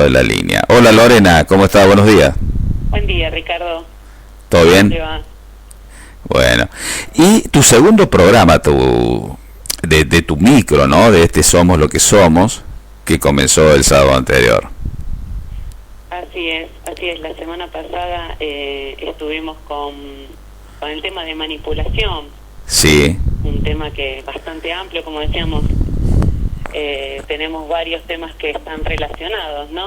de la línea. Hola Lorena, ¿cómo estás? Buenos días. Buen día, Ricardo. ¿Todo ¿Cómo bien? te va? Bueno. Y tu segundo programa, de tu micro, ¿no? De este Somos lo que somos, que comenzó el sábado anterior. Así es. La semana pasada estuvimos con el tema de manipulación, Sí, un tema que es bastante amplio, como decíamos. Tenemos varios temas que están relacionados, ¿no?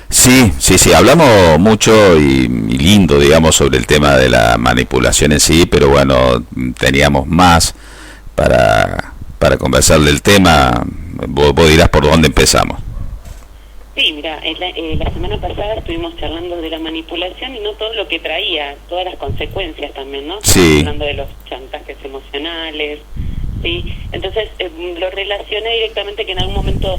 sí, hablamos mucho y lindo, digamos, sobre el tema de la manipulación en sí, pero bueno, teníamos más para conversar del tema. Vos dirás por dónde empezamos. Sí, mira, la semana pasada estuvimos charlando de la manipulación y no todo lo que traía, todas las consecuencias también, ¿no? Sí. Hablando de los chantajes emocionales, ¿sí? Entonces lo relacioné directamente que en algún momento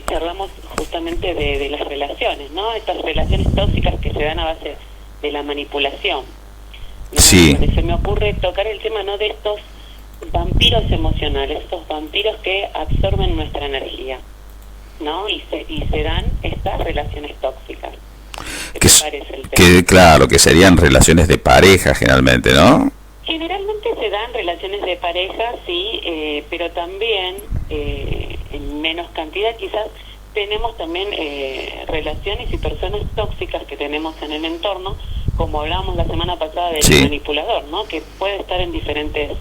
charlamos justamente de las relaciones, ¿no? Estas relaciones tóxicas que se dan a base de la manipulación, ¿no? Sí. Se me ocurre tocar el tema, ¿no?, de estos vampiros emocionales, estos vampiros que absorben nuestra energía, ¿no? Y se dan estas relaciones tóxicas. ¿Qué te parece el tema? Claro, que serían relaciones de pareja generalmente, ¿no? Generalmente se dan relaciones de pareja, sí, pero también en menos cantidad quizás tenemos también relaciones y personas tóxicas que tenemos en el entorno, como hablábamos la semana pasada del Sí. manipulador, ¿no? Que puede estar en diferentes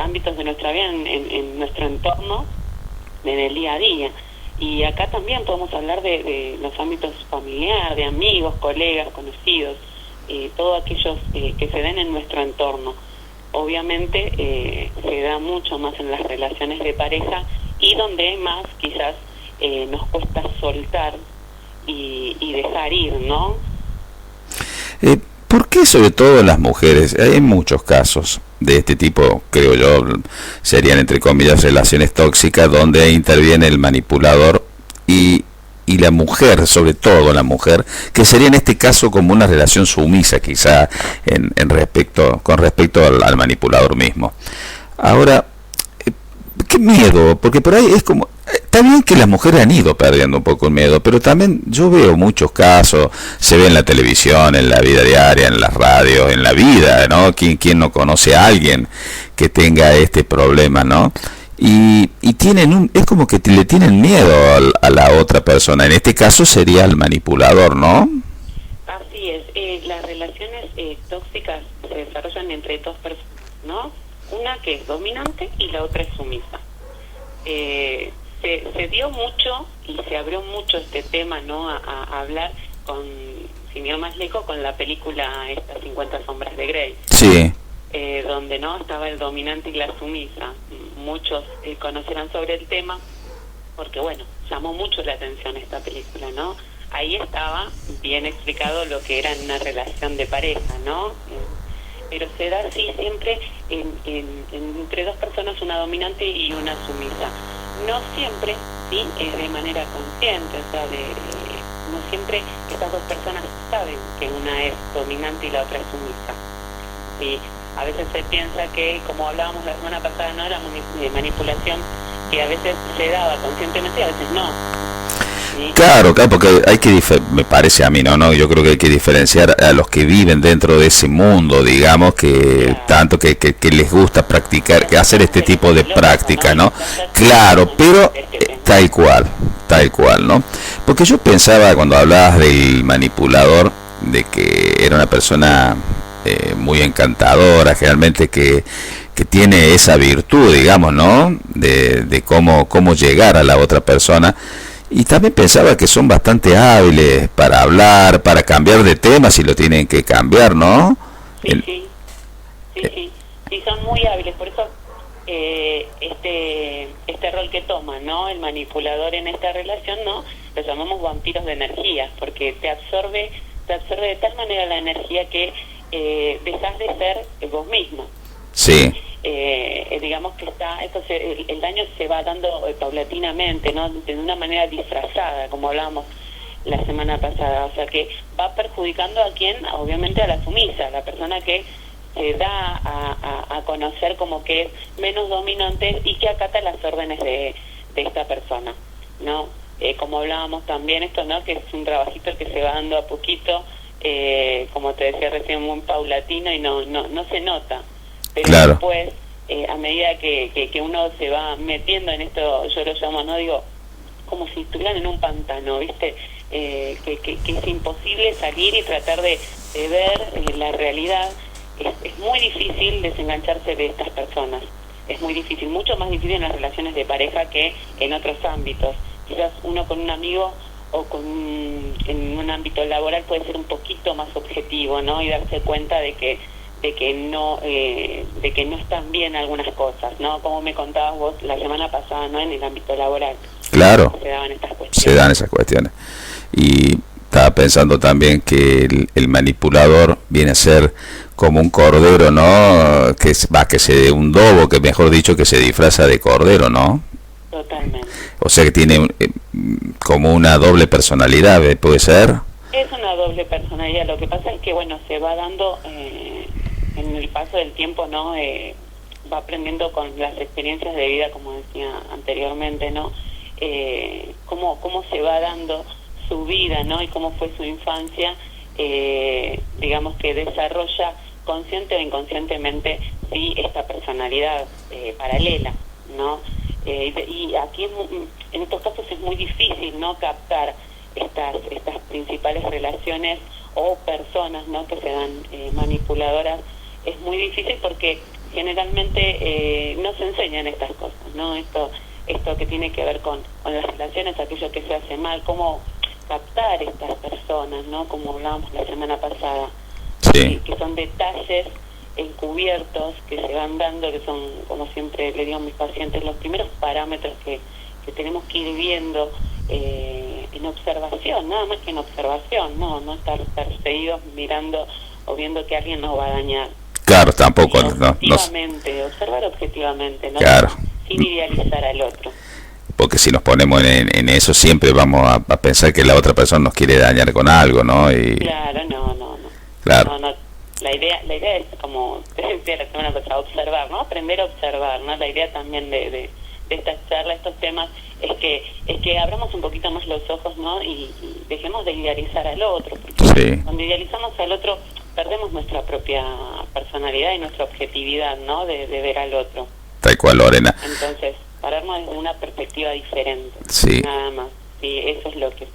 ámbitos de nuestra vida, en nuestro entorno, en el día a día. Y acá también podemos hablar de los ámbitos familiar, de amigos, colegas, conocidos, todos aquellos que se den en nuestro entorno. Obviamente se da mucho más en las relaciones de pareja y donde más quizás nos cuesta soltar y dejar ir, ¿no? ¿Por qué sobre todo las mujeres? Hay muchos casos de este tipo, creo yo, serían entre comillas relaciones tóxicas donde interviene el manipulador y la mujer, sobre todo la mujer, que sería en este caso como una relación sumisa quizá con respecto al manipulador mismo. Ahora, qué miedo, porque por ahí es como, está bien que las mujeres han ido perdiendo un poco el miedo, pero también yo veo muchos casos, se ve en la televisión, en la vida diaria, en las radios, en la vida, ¿no? ¿Quién no conoce a alguien que tenga este problema, ¿no? Y tienen es como que le tienen miedo a la otra persona, en este caso sería el manipulador, ¿no? Así es, las relaciones tóxicas se desarrollan entre dos personas, ¿no? Una que es dominante y la otra es sumisa. Se dio mucho y se abrió mucho este tema, ¿no? A hablar sin ir más lejos, con la película esta 50 sombras de Grey. Sí. Donde no estaba el dominante y la sumisa. Muchos conocerán sobre el tema porque, bueno, llamó mucho la atención esta película, ¿no? Ahí estaba bien explicado lo que era una relación de pareja, ¿no? Pero se da así siempre entre dos personas, una dominante y una sumisa. No siempre, sí, de manera consciente, o sea, no siempre estas dos personas saben que una es dominante y la otra es sumisa. Sí, a veces se piensa que, como hablábamos la semana pasada, no era manipulación, que a veces se daba conscientemente y a veces no. ¿Sí? Claro, porque hay que me parece a mí, no, yo creo que hay que diferenciar a los que viven dentro de ese mundo, digamos, que Claro. tanto que les gusta practicar, que hacer este tipo de práctica, ¿no? Claro, pero tal cual, ¿no? Porque yo pensaba cuando hablabas del manipulador, de que era una persona muy encantadora, generalmente que tiene esa virtud, digamos, ¿no? De cómo llegar a la otra persona. Y también pensaba que son bastante hábiles para hablar, para cambiar de tema si lo tienen que cambiar, ¿no? Sí, son muy hábiles, por eso este rol que toma, ¿no? El manipulador en esta relación, ¿no? Lo llamamos vampiros de energía, porque te absorbe de tal manera la energía que dejas de ser vos mismo. Sí. Digamos que el daño se va dando paulatinamente, ¿no? De una manera disfrazada, como hablábamos la semana pasada, o sea que va perjudicando a quién, obviamente a la sumisa, a la persona que se da a conocer como que es menos dominante y que acata las órdenes de esta persona, ¿no? como hablábamos también, esto, ¿no? Que es un trabajito que se va dando a poquito, como te decía recién, muy paulatino y no se nota. Pero claro. después, a medida que uno se va metiendo en esto, yo lo llamo, no digo, como si estuvieran en un pantano, ¿viste? Que es imposible salir y tratar de ver la realidad. Es muy difícil desengancharse de estas personas. Es muy difícil, mucho más difícil en las relaciones de pareja que en otros ámbitos. Quizás uno con un amigo o en un ámbito laboral puede ser un poquito más objetivo, ¿no? Y darse cuenta de que no están bien algunas cosas, ¿no? Como me contabas vos la semana pasada, ¿no? En el ámbito laboral. Claro. Se daban estas cuestiones. Se dan esas cuestiones. Y estaba pensando también que el manipulador viene a ser como un cordero, ¿no? Un dobo, que mejor dicho, que se disfraza de cordero, ¿no? Totalmente. O sea que tiene como una doble personalidad, ¿puede ser? Es una doble personalidad. Lo que pasa es que, bueno, se va dando en el paso del tiempo, ¿no? Va aprendiendo con las experiencias de vida, como decía anteriormente, ¿no? Cómo se va dando su vida, ¿no? Y cómo fue su infancia, digamos que desarrolla consciente o inconscientemente, sí, esta personalidad paralela, ¿no? Y aquí en estos casos es muy difícil, ¿no? Captar estas principales relaciones o personas, ¿no? Que se dan manipuladoras. Es muy difícil porque generalmente no se enseñan estas cosas, ¿no? Esto que tiene que ver con las relaciones, aquello que se hace mal, cómo captar estas personas, ¿no? Como hablábamos la semana pasada, sí. Que son detalles encubiertos que se van dando, que son, como siempre le digo a mis pacientes, los primeros parámetros que tenemos que ir viendo en observación, nada más que en observación, no estar perseguidos mirando o viendo que alguien nos va a dañar. Claro, tampoco. Objetivamente, observar objetivamente, ¿no? Claro. Sin idealizar al otro. Porque si nos ponemos en eso, siempre vamos a pensar que la otra persona nos quiere dañar con algo, ¿no? Y... Claro, no. Claro. No. La idea es, como te decía la semana pasada, observar, ¿no? Aprender a observar, ¿no? La idea también de esta charla, estos temas, es que abramos un poquito más los ojos, ¿no? Y dejemos de idealizar al otro, porque sí. Cuando idealizamos al otro perdemos nuestra propia personalidad y nuestra objetividad, ¿no? De ver al otro. Tal cual, Lorena. Entonces, pararnos desde una perspectiva diferente, sí. Nada más. Sí, eso es lo que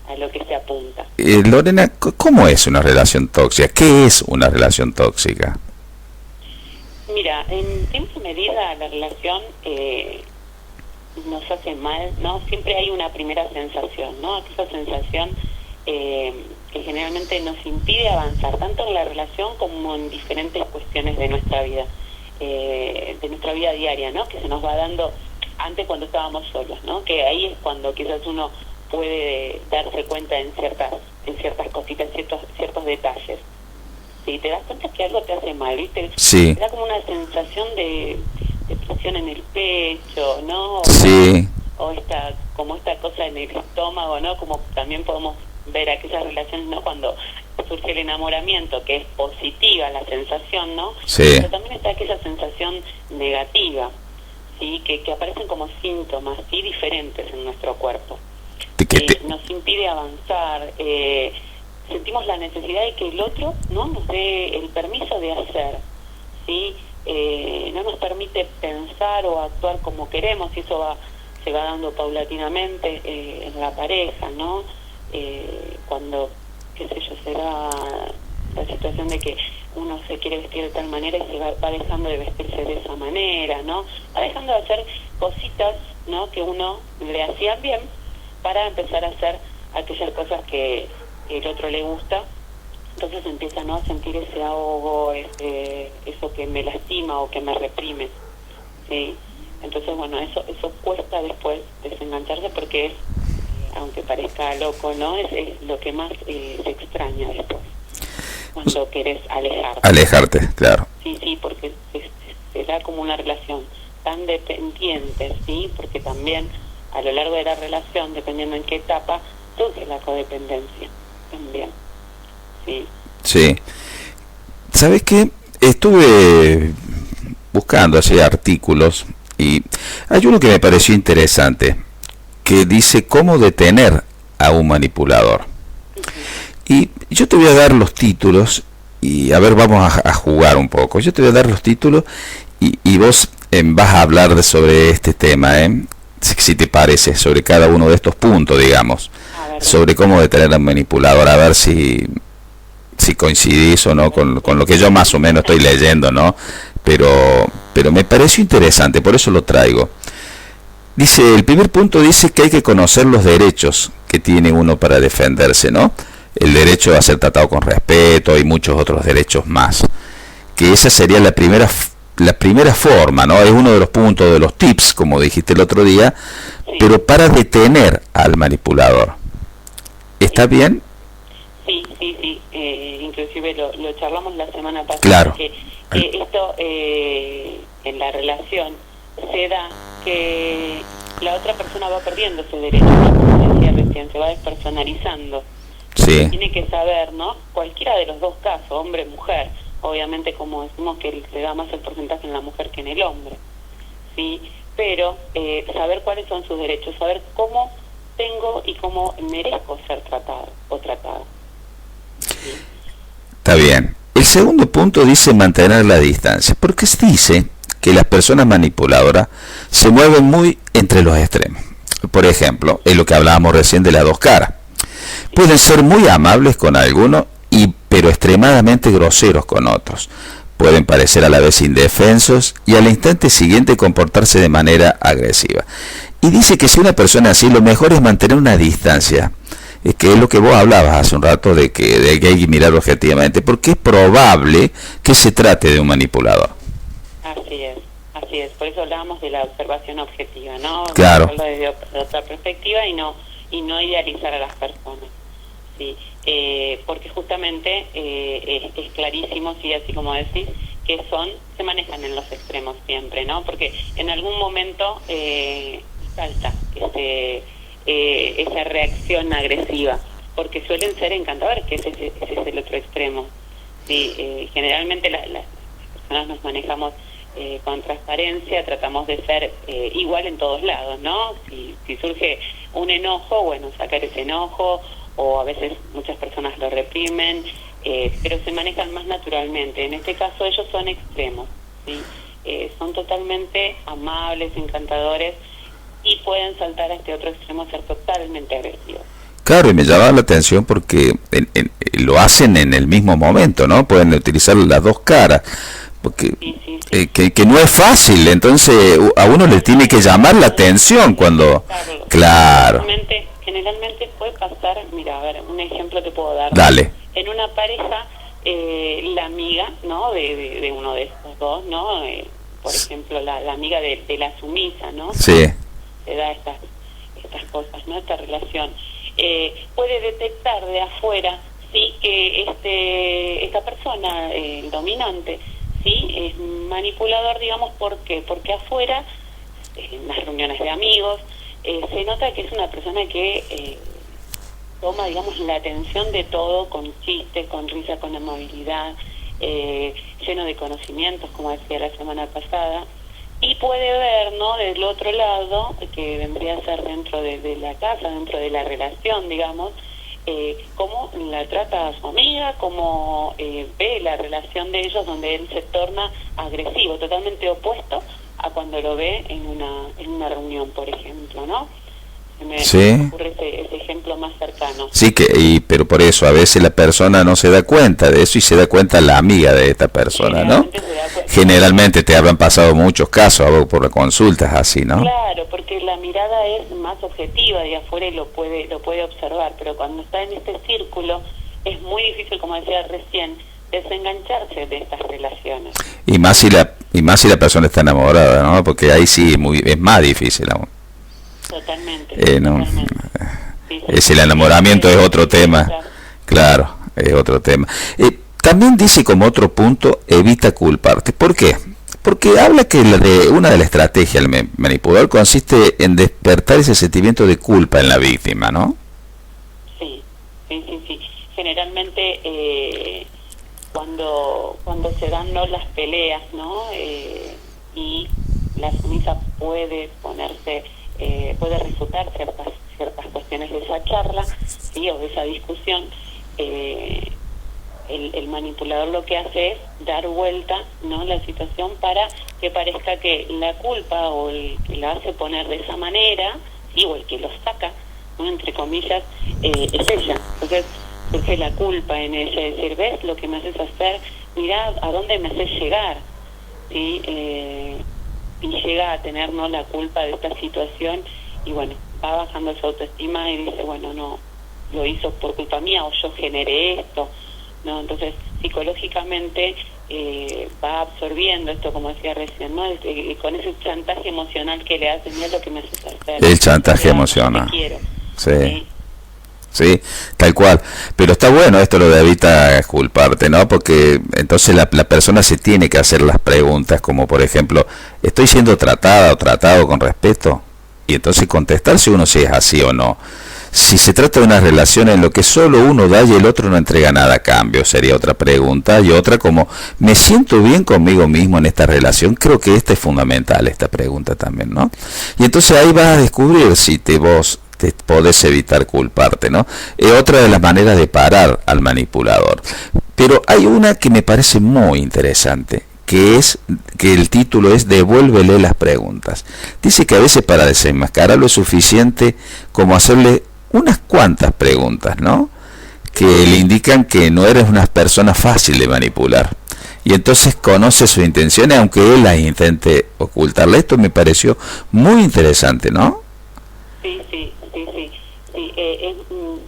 a lo que se apunta. Lorena, ¿cómo es una relación tóxica? ¿Qué es una relación tóxica? Mira, en tiempo y medida la relación nos hace mal, ¿no? Siempre hay una primera sensación, ¿no? Esa sensación que generalmente nos impide avanzar, tanto en la relación como en diferentes cuestiones de nuestra vida diaria, ¿no? Que se nos va dando antes cuando estábamos solos, ¿no? Que ahí es cuando quizás uno puede darse cuenta en ciertas cositas, ciertos detalles. Si te das cuenta que algo te hace mal, ¿viste? Sí. Te da como una sensación de presión en el pecho, ¿no? Sí. O esta cosa en el estómago, ¿no? Como también podemos ver aquellas relaciones, ¿no? Cuando surge el enamoramiento, que es positiva la sensación, ¿no? Sí. Pero también está aquella sensación negativa, ¿sí? Que aparecen como síntomas, ¿sí? Diferentes en nuestro cuerpo. Nos impide avanzar, sentimos la necesidad de que el otro no nos dé el permiso de hacer, ¿sí? No nos permite pensar o actuar como queremos, y eso se va dando paulatinamente en la pareja, ¿no? Cuando, qué sé yo, será la situación de que uno se quiere vestir de tal manera y se va dejando de vestirse de esa manera, ¿no? Va dejando de hacer cositas, ¿no? Que uno le hacía bien, para empezar a hacer aquellas cosas que el otro le gusta. Entonces empieza, ¿no? A sentir ese ahogo, eso que me lastima o que me reprime, ¿sí? Entonces, bueno, eso cuesta después desengancharse, porque es, aunque parezca loco, ¿no? Es lo que más se extraña después, cuando querés alejarte. Alejarte, claro. Sí, porque se da como una relación tan dependiente, ¿sí? Porque también a lo largo de la relación, dependiendo en qué etapa, surge la codependencia también. Sí. ¿Sabes qué? Estuve buscando así artículos y hay uno que me pareció interesante. que dice cómo detener a un manipulador. Y yo te voy a dar los títulos y a ver, vamos a jugar un poco. Yo te voy a dar los títulos y vos vas a hablar sobre este tema, si te parece, sobre cada uno de estos puntos, digamos, sobre cómo detener a un manipulador, a ver si coincidís o no con lo que yo más o menos estoy leyendo, ¿no? Pero me pareció interesante, por eso lo traigo. Dice, el primer punto dice que hay que conocer los derechos que tiene uno para defenderse, ¿no? El derecho a ser tratado con respeto y muchos otros derechos más. Que esa sería la primera forma, ¿no? Es uno de los puntos, de los tips, como dijiste el otro día, pero para detener al manipulador. ¿Está bien? Sí. Inclusive lo charlamos la semana pasada. Claro. Que esto en la relación se da que la otra persona va perdiendo ese derecho, ¿no? Como decía recién, se va despersonalizando. Sí. Tiene que saber, ¿no? Cualquiera de los dos casos, hombre, mujer, obviamente como decimos que se da más el porcentaje en la mujer que en el hombre, ¿sí? Pero saber cuáles son sus derechos, saber cómo tengo y cómo merezco ser tratado o tratada. ¿Sí? Está bien. El segundo punto dice mantener la distancia, porque se dice que las personas manipuladoras se mueven muy entre los extremos. Por ejemplo, es lo que hablábamos recién de las dos caras. Pueden ser muy amables con algunos, pero extremadamente groseros con otros. Pueden parecer a la vez indefensos y al instante siguiente comportarse de manera agresiva. Y dice que si una persona así, lo mejor es mantener una distancia, que es lo que vos hablabas hace un rato de que hay que mirar objetivamente, porque es probable que se trate de un manipulador. Así es. Por eso hablábamos de la observación objetiva, ¿no? Claro. Hablarlo desde otra perspectiva y no idealizar a las personas. Sí, porque justamente es clarísimo, sí, así como decís, que se manejan en los extremos siempre, ¿no? Porque en algún momento salta esa reacción agresiva, porque suelen ser encantadores, que ese es el otro extremo. Sí, generalmente las personas nos manejamos con transparencia, tratamos de ser igual en todos lados, ¿no? Si surge un enojo, bueno, sacar ese enojo, o a veces muchas personas lo reprimen, pero se manejan más naturalmente. En este caso ellos son extremos, ¿sí? Son totalmente amables, encantadores, y pueden saltar a este otro extremo, ser totalmente agresivos. Claro, y me llamaba la atención porque lo hacen en el mismo momento, ¿no? Pueden utilizar las dos caras, porque sí. Que no es fácil, entonces a uno le tiene que llamar la atención cuando... Claro. Generalmente puede pasar, mira, a ver, un ejemplo te puedo dar. Dale. En una pareja, la amiga, ¿no? De uno de estos dos, ¿no? Por ejemplo, la amiga de la sumisa, ¿no? Sí. Se da estas cosas, ¿no? Esta relación. Puede detectar de afuera, sí, que esta persona, el dominante, sí, es manipulador, digamos. ¿Por qué? Porque afuera, en las reuniones de amigos, se nota que es una persona que toma, digamos, la atención de todo, con chistes, con risa, con amabilidad, lleno de conocimientos, como decía la semana pasada, y puede ver, ¿no?, del otro lado, que vendría a ser dentro de la casa, dentro de la relación, digamos, cómo la trata a su amiga, cómo ve la relación de ellos, donde él se torna agresivo, totalmente opuesto a cuando lo ve en una reunión, por ejemplo, ¿no? Me ocurre ese ejemplo más cercano. Sí, pero por eso a veces la persona no se da cuenta de eso y se da cuenta la amiga de esta persona, ¿no? Generalmente te habrán pasado muchos casos por consultas así, ¿no? Claro, porque la mirada es más objetiva de afuera y lo puede observar, pero cuando está en este círculo es muy difícil, como decía recién, desengancharse de estas relaciones. Y más si la persona está enamorada, ¿no? Porque ahí sí es más difícil aún. Totalmente. El enamoramiento es otro tema. Claro, es otro tema. También dice como otro punto, evita culparte. ¿Por qué? Porque habla que una de las estrategias del manipulador consiste en despertar ese sentimiento de culpa en la víctima, ¿no? Sí. Generalmente cuando se dan, ¿no?, las peleas, ¿no? Y la sumisa puede ponerse puede refutar ciertas cuestiones de esa charla, ¿sí? O de esa discusión. El manipulador lo que hace es dar vuelta, ¿no?, la situación para que parezca que la culpa o el que la hace poner de esa manera, ¿sí?, o el que lo saca, ¿no?, entre comillas, es ella. Entonces surge la culpa en ella, decir, ¿ves lo que me haces hacer? Mirá a dónde me haces llegar, ¿sí? Y llega a tener, ¿no?, la culpa de esta situación, y bueno, va bajando su autoestima y dice, bueno, no, lo hizo por culpa mía, o yo generé esto, ¿no? Entonces psicológicamente va absorbiendo esto, como decía recién, ¿no? Con ese chantaje emocional que le hacen, mira lo que me haces hacer. El chantaje emocional. Quiero, sí. ¿sí? Sí, tal cual. Pero está bueno esto lo de evita culparte, ¿no? Porque entonces la persona se tiene que hacer las preguntas, como por ejemplo, ¿estoy siendo tratada o tratado con respeto? Y entonces contestar si uno si es así o no. Si se trata de una relación en lo que solo uno da y el otro no entrega nada a cambio, sería otra pregunta. Y otra como, ¿me siento bien conmigo mismo en esta relación? Creo que esta es fundamental, esta pregunta también, ¿no? Y entonces ahí vas a descubrir si vos te podés evitar culparte, ¿no? Es otra de las maneras de parar al manipulador. Pero hay una que me parece muy interesante, que es que el título es Devuélvele las preguntas. Dice que a veces para desenmascararlo es suficiente como hacerle unas cuantas preguntas, ¿no?, que le indican que no eres una persona fácil de manipular. Y entonces conoce sus intenciones, aunque él las intente ocultarle. Esto me pareció muy interesante, ¿no? Sí,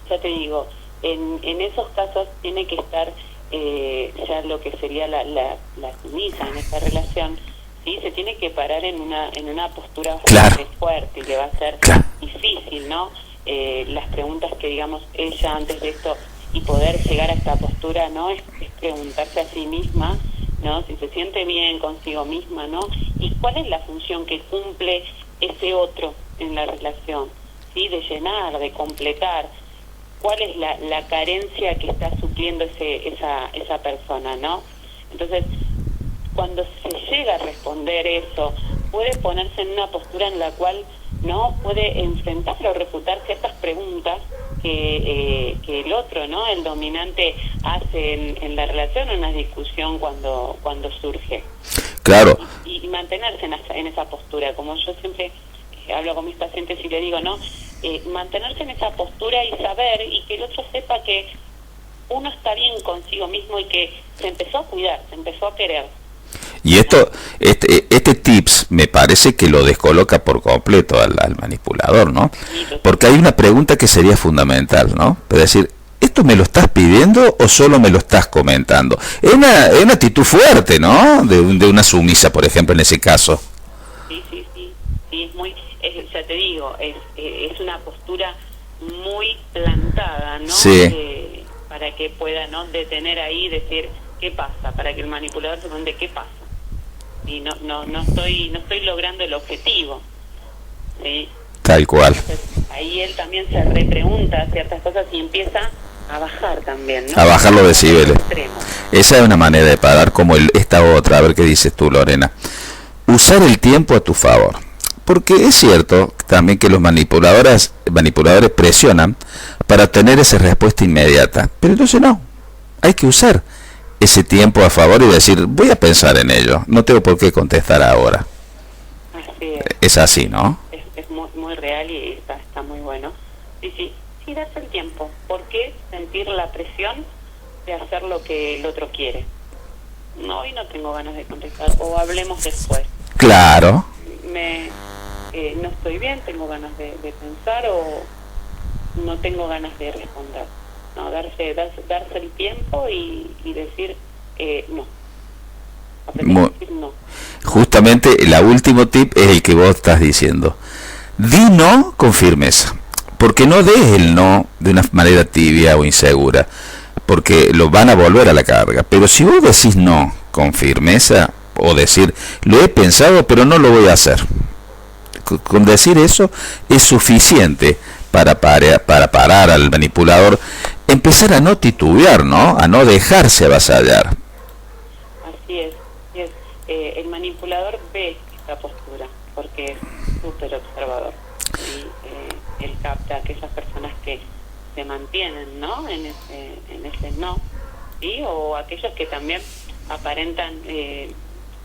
ya te digo, en esos casos tiene que estar ya lo que sería la sumisa en esta relación, ¿sí? Se tiene que parar en una postura bastante fuerte, y le va a ser difícil, ¿no? Las preguntas que, digamos, ella antes de esto, y poder llegar a esta postura, ¿no?, es preguntarse a sí misma, ¿no?, si se siente bien consigo misma, ¿no?, y cuál es la función que cumple ese otro en la relación, ¿sí?, de llenar, de completar, cuál es la carencia que está supliendo esa persona, ¿no? Entonces, cuando se llega a responder eso, puede ponerse en una postura en la cual no puede enfrentar o refutar ciertas preguntas que el otro, ¿no?, el dominante, hace en la relación, en una discusión cuando surge. Claro. Y mantenerse en esa postura, como yo siempre hablo con mis pacientes y le digo, ¿no?, mantenerse en esa postura y saber, y que el otro sepa que uno está bien consigo mismo y que se empezó a cuidar, se empezó a querer. Y este tips me parece que lo descoloca por completo al manipulador, ¿no? Porque hay una pregunta que sería fundamental, ¿no? Es decir, ¿esto me lo estás pidiendo o solo me lo estás comentando? Es una actitud fuerte, ¿no? De una sumisa, por ejemplo, en ese caso. Sí, es muy, ya te digo, es una postura muy plantada, ¿no? Sí. Para que pueda, ¿no?, detener ahí, decir, ¿qué pasa? Para que el manipulador se pregunte, ¿qué pasa? Y no estoy logrando el objetivo, ¿sí? Tal cual. Entonces, ahí él también se repregunta ciertas cosas y empieza a bajar también, ¿no? A bajar los decibeles. Esa es una manera de parar, como esta otra. A ver qué dices tú, Lorena. Usar el tiempo a tu favor. Porque es cierto también que los manipuladores presionan para obtener esa respuesta inmediata. Pero entonces no. Hay que usar ese tiempo a favor y decir, voy a pensar en ello. No tengo por qué contestar ahora. Así es. Es así, ¿no? Es muy real y está muy bueno. Sí, darse el tiempo. ¿Por qué sentir la presión de hacer lo que el otro quiere? No, hoy no tengo ganas de contestar, o hablemos después. Claro. No estoy bien, tengo ganas de pensar, o no tengo ganas de responder. No, darse el tiempo y decir no. Aprender a decir no. Justamente el último tip es el que vos estás diciendo. Di no con firmeza. Porque no des el no de una manera tibia o insegura, porque lo van a volver a la carga. Pero si vos decís no con firmeza, o decir, lo he pensado pero no lo voy a hacer, con decir eso es suficiente para parar al manipulador, empezar a no titubear, ¿no? A no dejarse avasallar. Así es. El manipulador ve esta postura porque es súper observador. capta, aquellas personas que se mantienen, ¿no? En ese no, ¿sí? O aquellos que también aparentan,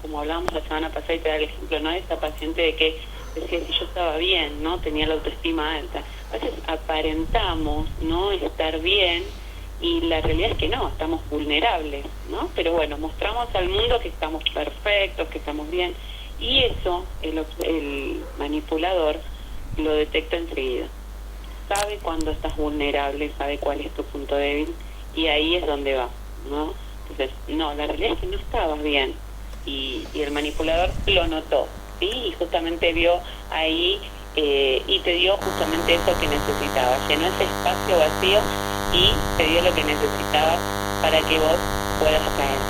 como hablábamos la semana pasada, y te da el ejemplo, ¿no? Esa paciente de que decía si yo estaba bien, ¿no? Tenía la autoestima alta. A veces aparentamos, ¿no? Estar bien, y la realidad es que no, estamos vulnerables, ¿no? Pero bueno, mostramos al mundo que estamos perfectos, que estamos bien, y eso el manipulador lo detecta enseguida. Sabe cuando estás vulnerable, sabe cuál es tu punto débil, y ahí es donde va, ¿no? Entonces, no, la realidad es que no estabas bien, y el manipulador lo notó, ¿sí? Y justamente vio ahí, y te dio justamente eso que necesitabas, llenó ese espacio vacío y te dio lo que necesitabas para que vos puedas caer.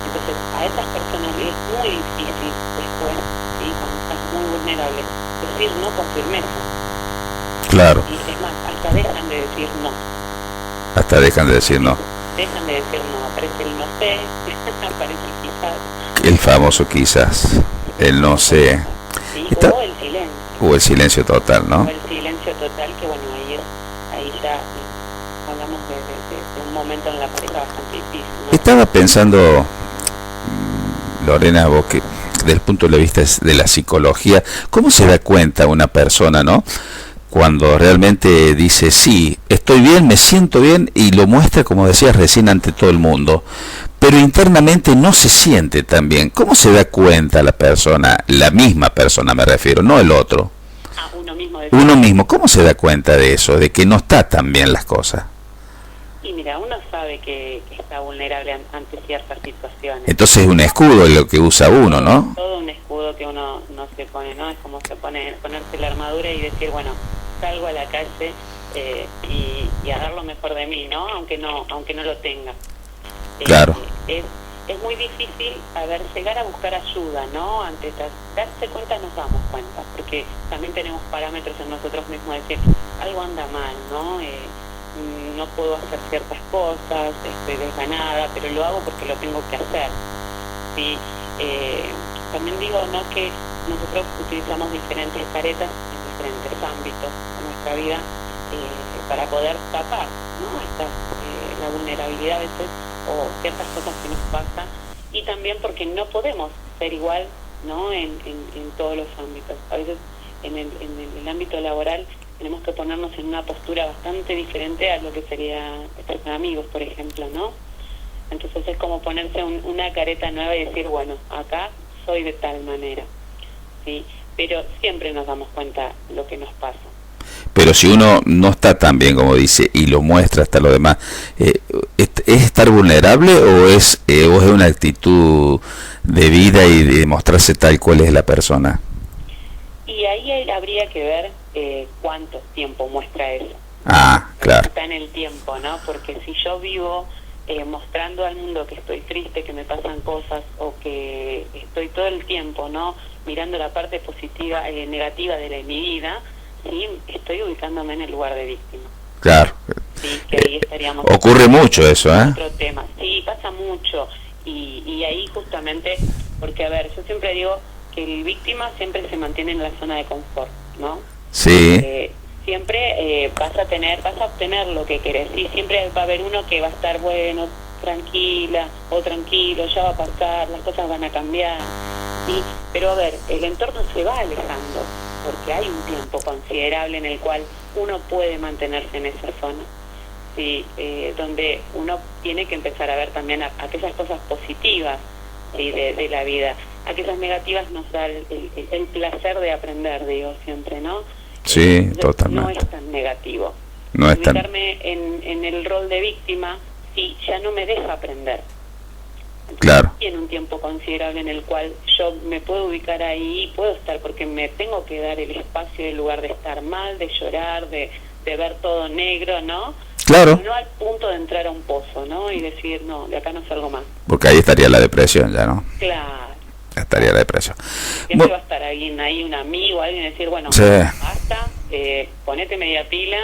Entonces, a esas personas les es muy difícil después, ¿sí? Cuando estás muy vulnerable, decir no con firmeza. Claro. Y es más, hasta dejan de decir no. Hasta dejan de decir no. Dejan de decir no, aparece el no sé, aparece el quizás. El famoso quizás, el no sé. ¿Sí? Está... O el silencio. O el silencio total, ¿no? O el silencio total, que bueno, ahí ya hablamos de un momento en la pareja bastante difícil, ¿no? Estaba pensando, Lorena, vos que desde el punto de vista de la psicología, ¿cómo se da cuenta una persona, ¿no? Cuando realmente dice, sí, estoy bien, me siento bien, y lo muestra, como decías recién, ante todo el mundo, pero internamente no se siente tan bien. ¿Cómo se da cuenta la persona, la misma persona me refiero, no el otro? Uno mismo. Uno mismo, ¿cómo se da cuenta de eso, de que no está tan bien las cosas? Y mira, uno sabe que está vulnerable ante ciertas situaciones. Entonces es un escudo lo que usa uno, ¿no? Todo un escudo que uno no se pone, ¿no? Es como ponerse la armadura y decir, bueno, salgo a la calle y a dar lo mejor de mí, ¿no? Aunque no lo tenga. Claro. Es muy difícil, llegar a buscar ayuda, ¿no? Ante darse cuenta, nos damos cuenta, porque también tenemos parámetros en nosotros mismos de decir, algo anda mal, ¿no? No puedo hacer ciertas cosas, estoy desganada, pero lo hago porque lo tengo que hacer, ¿sí? También digo, ¿no?, que nosotros utilizamos diferentes caretas en diferentes ámbitos de nuestra vida para poder tapar, ¿no?, la vulnerabilidad a veces, o ciertas cosas que nos pasan, y también porque no podemos ser igual, ¿no?, en todos los ámbitos. A veces en el ámbito laboral tenemos que ponernos en una postura bastante diferente a lo que sería estar con amigos, por ejemplo, ¿no? Entonces es como ponerse una careta nueva y decir, bueno, acá soy de tal manera, ¿sí? Pero siempre nos damos cuenta lo que nos pasa. Pero si uno no está tan bien como dice y lo muestra hasta lo demás, ¿es estar vulnerable o es una actitud de vida y de mostrarse tal cual es la persona? Y ahí habría que ver cuánto tiempo muestra eso. Ah, claro. Está en el tiempo, ¿no? Porque si yo vivo mostrando al mundo que estoy triste, que me pasan cosas, o que estoy todo el tiempo, ¿no?, mirando la parte positiva, negativa de mi vida, sí, estoy ubicándome en el lugar de víctima. Claro. Sí, que ahí estaríamos. Ocurre mucho eso, ¿eh? Otro tema. Sí, pasa mucho. Y ahí justamente, porque a ver, yo siempre digo que el víctima siempre se mantiene en la zona de confort, ¿no? Sí. Siempre vas a obtener lo que querés, y siempre va a haber uno que va a estar, bueno, tranquila o tranquilo, ya va a pasar, las cosas van a cambiar, ¿sí? Pero a ver, el entorno se va alejando, porque hay un tiempo considerable en el cual uno puede mantenerse en esa zona, ¿sí? Donde uno tiene que empezar a ver también aquellas cosas positivas, ¿sí?, de la vida. Aquellas negativas nos da el placer de aprender, digo siempre, ¿no? Sí, totalmente. No es tan negativo. No es tan... Ubicarme en el rol de víctima, sí, ya no me deja aprender. Entonces, claro. Tiene un tiempo considerable en el cual yo me puedo ubicar ahí y puedo estar, porque me tengo que dar el espacio en lugar de estar mal, de llorar, de ver todo negro, ¿no? Claro. No al punto de entrar a un pozo, ¿no? Y decir, no, de acá no salgo más. Porque ahí estaría la depresión ya, ¿no? Claro. Estaría la depresión. Siempre va a estar alguien ahí, un amigo, alguien, decir, bueno, sí, basta, ponete media pila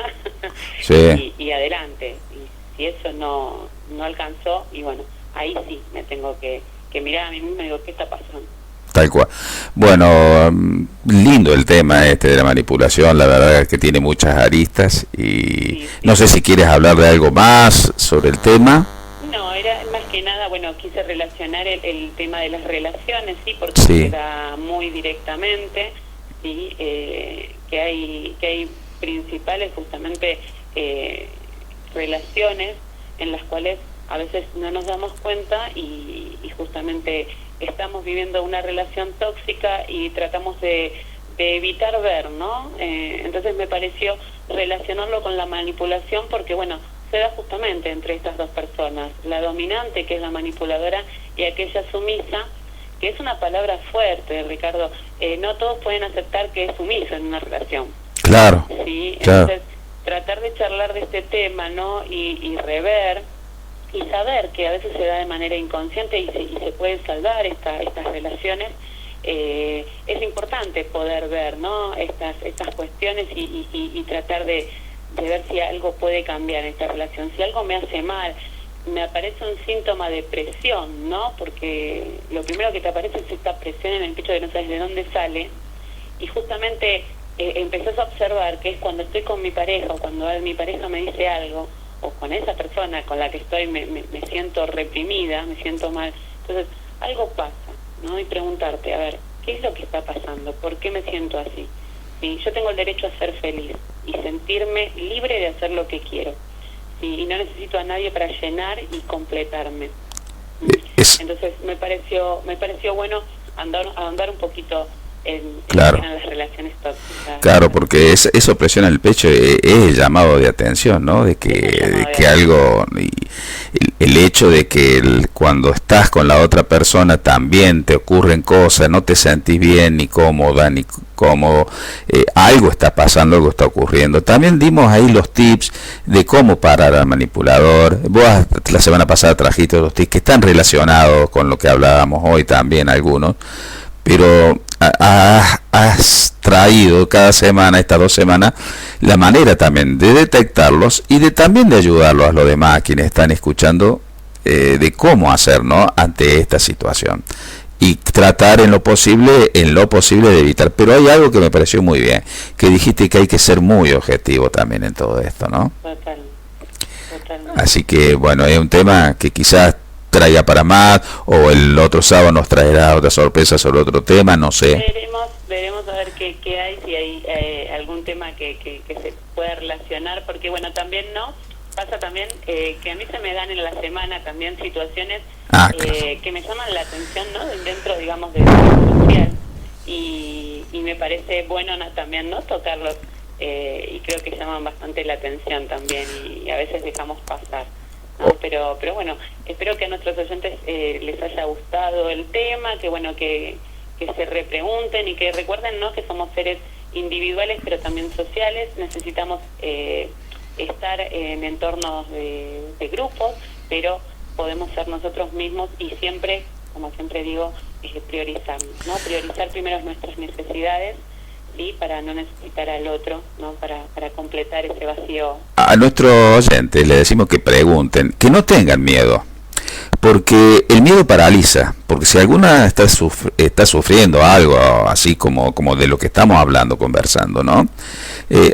sí. y adelante. Y si eso no alcanzó, y bueno, ahí sí me tengo que mirar a mí misma y digo, ¿qué está pasando? Tal cual. Bueno, lindo el tema este de la manipulación, la verdad es que tiene muchas aristas y Sí, no sé sí. si quieres hablar de algo más sobre el tema. No, era más que nada, bueno, quise relacionar el tema de las relaciones, sí, porque Sí, se da muy directamente, sí, que hay principales justamente relaciones en las cuales a veces no nos damos cuenta y justamente estamos viviendo una relación tóxica y tratamos de evitar ver, ¿no? Entonces me pareció relacionarlo con la manipulación porque, bueno, se da justamente entre estas dos personas, la dominante, que es la manipuladora, y aquella sumisa, que es una palabra fuerte, Ricardo. No todos pueden aceptar que es sumiso en una relación, claro, ¿sí? claro. Entonces, tratar de charlar de este tema, ¿no? Y rever y saber que a veces se da de manera inconsciente y se pueden salvar estas relaciones. Es importante poder ver, ¿no? Estas cuestiones y tratar de ver si algo puede cambiar en esta relación. Si algo me hace mal, me aparece un síntoma de presión, ¿no? Porque lo primero que te aparece es esta presión en el pecho que no sabes de dónde sale, y justamente empezás a observar que es cuando estoy con mi pareja o cuando mi pareja me dice algo, o con esa persona con la que estoy me siento reprimida, me siento mal. Entonces, algo pasa, ¿no? Y preguntarte, a ver, ¿qué es lo que está pasando? ¿Por qué me siento así? ¿Sí? Yo tengo el derecho a ser feliz y sentirme libre de hacer lo que quiero. ¿Sí? Y no necesito a nadie para llenar y completarme. Es Entonces, me pareció bueno ahondar un poquito claro. en las relaciones tóxicas. Claro, porque eso presiona el pecho, es el llamado de atención, ¿no? De Es el llamado de de que atención. algo, el hecho de que cuando estás con la otra persona también te ocurren cosas, no te sentís bien, ni cómoda, ni cómodo, algo está pasando, algo está ocurriendo. También dimos ahí los tips de cómo parar al manipulador. Vos la semana pasada trajiste los tips que están relacionados con lo que hablábamos hoy también, algunos, pero has traído cada semana, estas 2 semanas, la manera también de detectarlos y de también de ayudarlos a los demás, quienes están escuchando, de cómo hacer, ¿no? Ante esta situación y tratar en lo posible de evitar. Pero hay algo que me pareció muy bien, que dijiste que hay que ser muy objetivo también en todo esto, ¿no? Totalmente. Así que bueno, es un tema que quizás traiga para más, o el otro sábado nos traerá otra sorpresa sobre otro tema, no sé. Veremos a ver qué hay, si hay algún tema que se pueda relacionar, porque bueno, también pasa también que a mí se me dan en la semana también situaciones Claro. que me llaman la atención, ¿no? Dentro, digamos, de lo social, y me parece bueno también, ¿no? Tocarlos, y creo que llaman bastante la atención también, y a veces dejamos pasar, ¿no? Pero bueno, espero que a nuestros oyentes les haya gustado el tema, que bueno, que se repregunten y que recuerden, ¿no? Que somos seres individuales pero también sociales. Necesitamos estar en entornos de grupos, pero podemos ser nosotros mismos y siempre, como siempre digo, priorizarnos, ¿no? Priorizar primero nuestras necesidades, ¿sí? Para no necesitar al otro, ¿no? Para completar ese vacío. A nuestros oyentes le decimos que pregunten, que no tengan miedo, porque el miedo paraliza, porque si alguna está sufriendo algo así como de lo que estamos hablando, conversando, ¿no?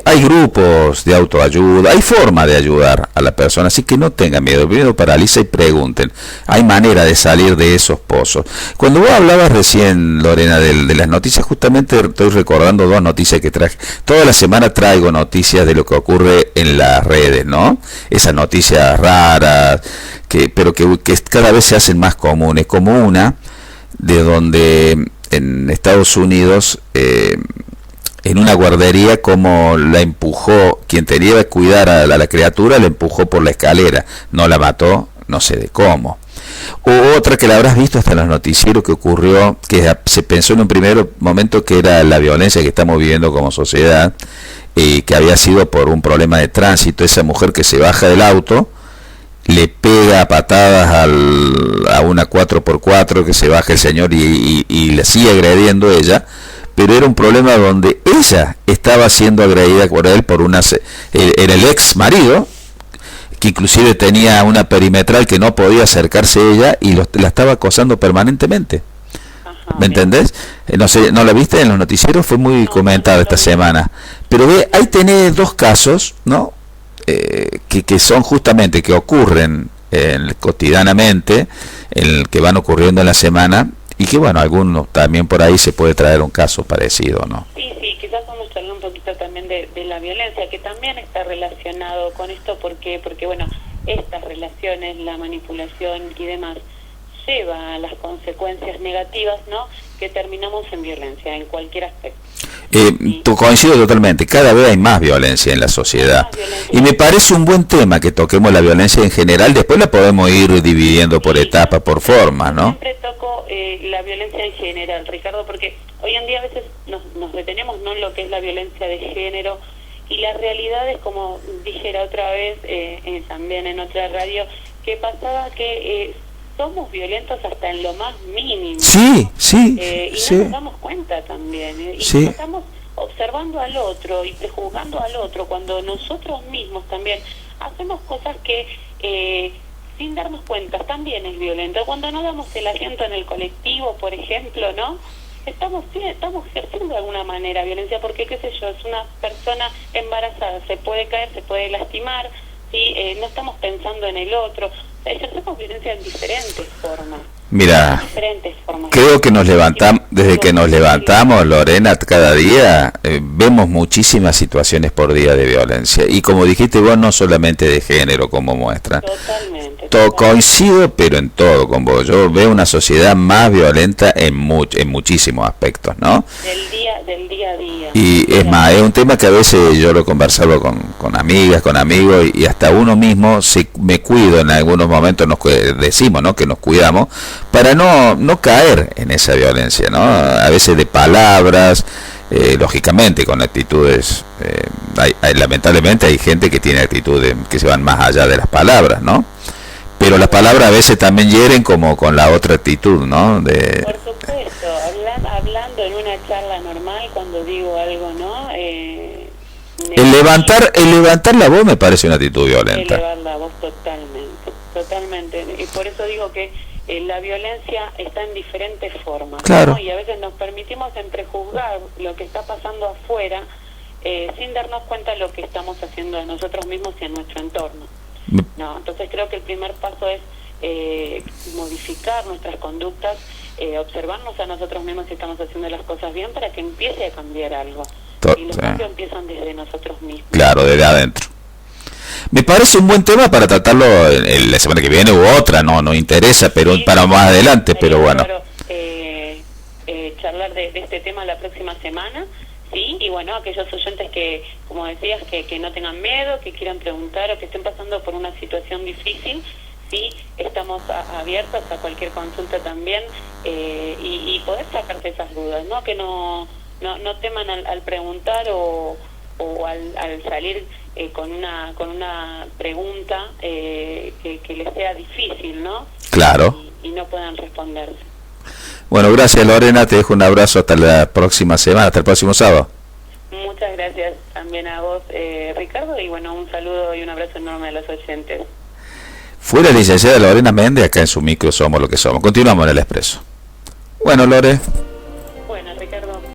Hay grupos de autoayuda, hay forma de ayudar a la persona, así que no tengan miedo, el miedo paraliza y pregunten, hay manera de salir de esos pozos. Cuando vos hablabas recién, Lorena, de las noticias, justamente estoy recordando 2 noticias que traje. Toda la semana traigo noticias de lo que ocurre en las redes, ¿no? Esas noticias raras, pero que cada vez se hacen más comunes, como una de donde en Estados Unidos, en una guardería, como la empujó, quien tenía que cuidar a la criatura, la empujó por la escalera, no la mató, no sé de cómo. O otra que la habrás visto hasta en los noticieros, que ocurrió, que se pensó en un primer momento que era la violencia que estamos viviendo como sociedad, que había sido por un problema de tránsito. Esa mujer que se baja del auto, le pega a patadas a una 4x4, que se baja el señor y le sigue agrediendo ella, pero era un problema donde ella estaba siendo agredida por él, era el ex marido, que inclusive tenía una perimetral que no podía acercarse ella y la estaba acosando permanentemente. Ajá. ¿Me entendés? No sé, ¿no la viste en los noticieros? Fue muy comentada esta semana. Pero ve, ahí tenés dos casos, ¿no? Que son justamente, que ocurren cotidianamente, que van ocurriendo en la semana, y que bueno, algunos también por ahí se puede traer un caso parecido, ¿no? Sí, quizás vamos a hablar un poquito también de la violencia, que también está relacionado con esto, porque bueno, estas relaciones, la manipulación y demás, lleva a las consecuencias negativas, ¿no?, que terminamos en violencia, en cualquier aspecto. Coincido totalmente, cada vez hay más violencia en la sociedad, y me parece un buen tema que toquemos la violencia en general. Después la podemos ir dividiendo por etapas, por formas, ¿no? Siempre toco la violencia en general, Ricardo, porque hoy en día a veces nos detenemos, ¿no?, en lo que es la violencia de género, y la realidad es, como dije la otra vez, también en otra radio, que pasaba que somos violentos hasta en lo más mínimo. Sí, sí. Y sí. no nos damos cuenta también. Y Sí. estamos observando al otro y prejuzgando al otro, cuando nosotros mismos también hacemos cosas que sin darnos cuenta también es violento. Cuando no damos el asiento en el colectivo, por ejemplo, ¿no?, estamos ejerciendo de alguna manera violencia, porque qué sé yo, es una persona embarazada, se puede caer, se puede lastimar, ¿sí? No estamos pensando en el otro. Ejercemos violencia en diferentes formas. Mira, creo que desde que nos levantamos, Lorena, cada día vemos muchísimas situaciones por día de violencia. Y como dijiste vos, no solamente de género como muestra. Totalmente. Coincido, pero en todo con vos. Yo veo una sociedad más violenta en muchísimos aspectos, ¿no? Del día a día. Y es más, es un tema que a veces yo lo he conversado con amigas, con amigos, y hasta uno mismo me cuido en algunos momentos, decimos, ¿no?, que nos cuidamos para no caer en esa violencia, ¿no? A veces de palabras, lógicamente con actitudes, lamentablemente hay gente que tiene actitudes que se van más allá de las palabras, ¿no? Pero las palabras a veces también hieren, como con la otra actitud, ¿no? Por supuesto, hablando en una charla normal, cuando digo algo, ¿no? El levantar la voz me parece una actitud violenta. Elevar la voz totalmente. Y por eso digo que la violencia está en diferentes formas, claro, ¿no? Y a veces nos permitimos prejuzgar lo que está pasando afuera, sin darnos cuenta de lo que estamos haciendo a nosotros mismos y a nuestro entorno. No, entonces creo que el primer paso es modificar nuestras conductas, observarnos a nosotros mismos si estamos haciendo las cosas bien, para que empiece a cambiar algo. Y los cambios empiezan desde nosotros mismos. Claro, desde adentro. Me parece un buen tema para tratarlo la semana que viene u otra, no interesa, pero sí, para más adelante, pero bueno. Claro, charlar de este tema la próxima semana. Sí, y bueno, aquellos oyentes que, como decías, que no tengan miedo, que quieran preguntar o que estén pasando por una situación difícil, sí, estamos abiertos a cualquier consulta también, y poder sacarse esas dudas, ¿no? Que no teman al preguntar o al salir con una pregunta que les sea difícil, ¿no? Claro. Y no puedan responderse. Bueno, gracias, Lorena, te dejo un abrazo hasta la próxima semana, hasta el próximo sábado. Muchas gracias también a vos, Ricardo, y bueno, un saludo y un abrazo enorme a los oyentes. Fue la licenciada Lorena Méndez, acá en su micro Somos lo que Somos. Continuamos en el Expreso. Bueno, Lore.